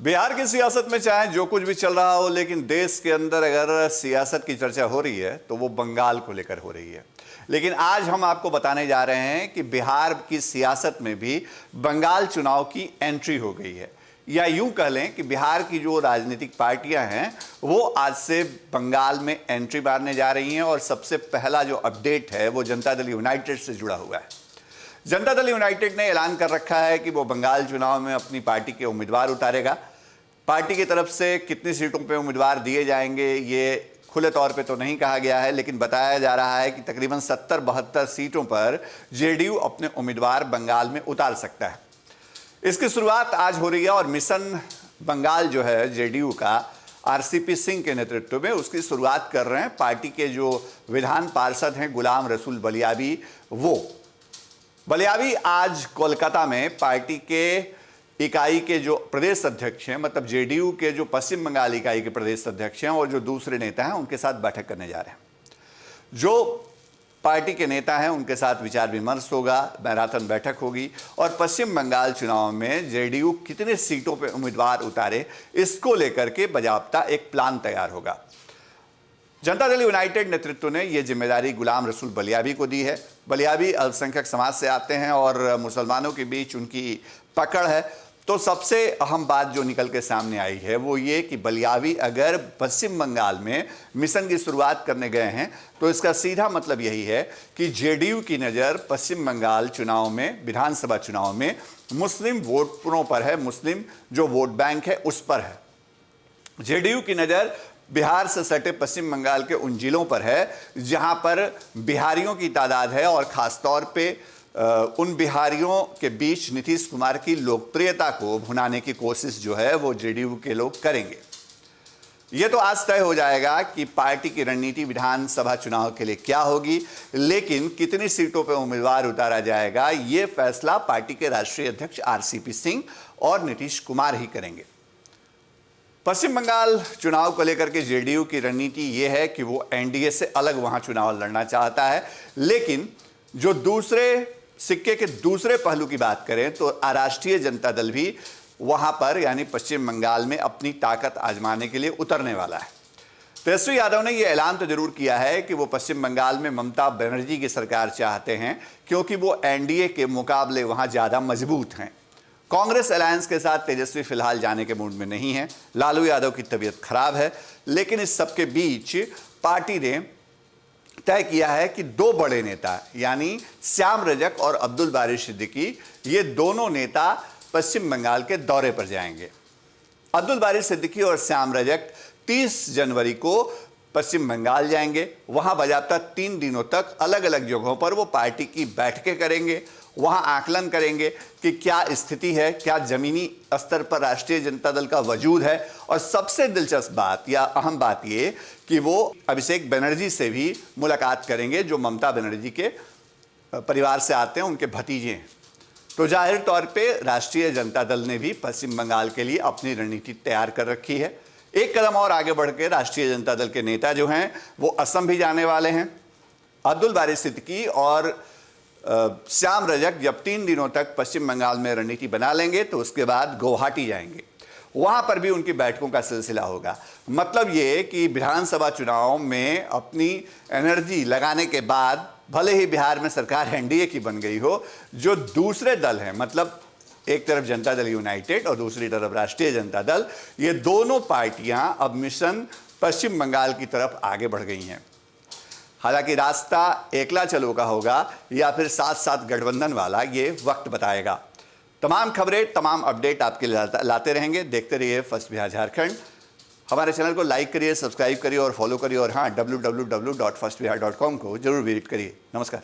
बिहार की सियासत में चाहे जो कुछ भी चल रहा हो, लेकिन देश के अंदर अगर सियासत की चर्चा हो रही है तो वो बंगाल को लेकर हो रही है। लेकिन आज हम आपको बताने जा रहे हैं कि बिहार की सियासत में भी बंगाल चुनाव की एंट्री हो गई है, या यूं कह लें कि बिहार की जो राजनीतिक पार्टियां हैं वो आज से बंगाल में एंट्री मारने जा रही हैं। और सबसे पहला जो अपडेट है वो जनता दल यूनाइटेड से जुड़ा हुआ है। जनता दल यूनाइटेड ने ऐलान कर रखा है कि वो बंगाल चुनाव में अपनी पार्टी के उम्मीदवार उतारेगा। पार्टी की तरफ से कितनी सीटों पे उम्मीदवार दिए जाएंगे ये खुले तौर पे तो नहीं कहा गया है, लेकिन बताया जा रहा है कि तकरीबन 70-72 सीटों पर जेडीयू अपने उम्मीदवार बंगाल में उतार सकता है। इसकी शुरुआत आज हो रही है और मिशन बंगाल जो है जेडीयू का आरसीपी सिंह के नेतृत्व में उसकी शुरुआत कर रहे हैं पार्टी के जो विधान पार्षद हैं गुलाम रसूल बलियाबी। वो बलियाबी आज कोलकाता में पार्टी के इकाई के जो प्रदेश अध्यक्ष हैं, मतलब जेडीयू के जो पश्चिम बंगाल इकाई के प्रदेश अध्यक्ष हैं और जो दूसरे नेता हैं उनके साथ बैठक करने जा रहे हैं। जो पार्टी के नेता हैं उनके साथ विचार विमर्श होगा, मैराथन बैठक होगी और पश्चिम बंगाल चुनाव में जेडीयू कितने सीटों पर उम्मीदवार उतारे इसको लेकर के बाकायदा एक प्लान तैयार होगा। जनता दल यूनाइटेड नेतृत्व ने यह जिम्मेदारी गुलाम रसूल बलियाबी को दी है। बलियाबी अल्पसंख्यक समाज से आते हैं और मुसलमानों के बीच उनकी पकड़ है। तो सबसे अहम बात जो निकल के सामने आई है वो ये कि बलियाबी अगर पश्चिम बंगाल में मिशन की शुरुआत करने गए हैं तो इसका सीधा मतलब यही है कि जेडीयू की नज़र पश्चिम बंगाल चुनाव में, विधानसभा चुनाव में मुस्लिम वोटरों पर है, मुस्लिम जो वोट बैंक है उस पर है। जेडीयू की नज़र बिहार से सटे पश्चिम बंगाल के उन जिलों पर है जहां पर बिहारियों की तादाद है और ख़ासतौर पे उन बिहारियों के बीच नीतीश कुमार की लोकप्रियता को भुनाने की कोशिश जो है वो जेडीयू के लोग करेंगे। ये तो आज तय हो जाएगा कि पार्टी की रणनीति विधानसभा चुनाव के लिए क्या होगी, लेकिन कितनी सीटों पर उम्मीदवार उतारा जाएगा ये फैसला पार्टी के राष्ट्रीय अध्यक्ष आरसीपी सिंह और नीतीश कुमार ही करेंगे। पश्चिम बंगाल चुनाव को लेकर के जेडीयू की रणनीति ये है कि वो एनडीए से अलग वहां चुनाव लड़ना चाहता है, लेकिन जो दूसरे सिक्के के दूसरे पहलू की बात करें तो राष्ट्रीय जनता दल भी वहां पर यानी पश्चिम बंगाल में अपनी ताकत आजमाने के लिए उतरने वाला है। तेजस्वी यादव ने यह ऐलान तो जरूर किया है कि वो पश्चिम बंगाल में ममता बनर्जी की सरकार चाहते हैं क्योंकि वो एनडीए के मुकाबले वहां ज़्यादा मजबूत हैं। कांग्रेस अलायंस के साथ तेजस्वी फिलहाल जाने के मूड में नहीं है। लालू यादव की तबीयत खराब है, लेकिन इस सबके बीच पार्टी ने तय किया है कि दो बड़े नेता यानी श्याम रजक और अब्दुल बारी सिद्दीकी, ये दोनों नेता पश्चिम बंगाल के दौरे पर जाएंगे। अब्दुल बारी सिद्दीकी और श्याम रजक 30 जनवरी को पश्चिम बंगाल जाएंगे। वहां बाकायदा 3 दिनों तक अलग अलग जगहों पर वो पार्टी की बैठकें करेंगे, वहां आकलन करेंगे कि क्या स्थिति है, क्या जमीनी स्तर पर राष्ट्रीय जनता दल का वजूद है। और सबसे दिलचस्प बात या अहम बात ये कि वो अभिषेक बनर्जी से भी मुलाकात करेंगे जो ममता बनर्जी के परिवार से आते हैं, उनके भतीजे हैं। तो जाहिर तौर पे राष्ट्रीय जनता दल ने भी पश्चिम बंगाल के लिए अपनी रणनीति तैयार कर रखी है। एक कदम और आगे बढ़ के राष्ट्रीय जनता दल के नेता जो हैं वो असम भी जाने वाले हैं। अब्दुल बारी सिद्दीकी और श्याम रजक जब 3 दिनों तक पश्चिम बंगाल में रणनीति बना लेंगे तो उसके बाद गुवाहाटी जाएंगे, वहां पर भी उनकी बैठकों का सिलसिला होगा। मतलब ये कि विधानसभा चुनाव में अपनी एनर्जी लगाने के बाद भले ही बिहार में सरकार एनडीए की बन गई हो, जो दूसरे दल हैं, मतलब एक तरफ जनता दल यूनाइटेड और दूसरी तरफ राष्ट्रीय जनता दल, ये दोनों पार्टियां अब मिशन पश्चिम बंगाल की तरफ आगे बढ़ गई हैं। हालांकि रास्ता एकला चलो का होगा या फिर साथ साथ गठबंधन वाला, ये वक्त बताएगा। तमाम खबरें, तमाम अपडेट आपके लिए लाते रहेंगे। देखते रहिए फर्स्ट बिहार झारखंड। हमारे चैनल को लाइक करिए, सब्सक्राइब करिए और फॉलो करिए। और हाँ, www.firstbihar.com को जरूर विजिट करिए। नमस्कार।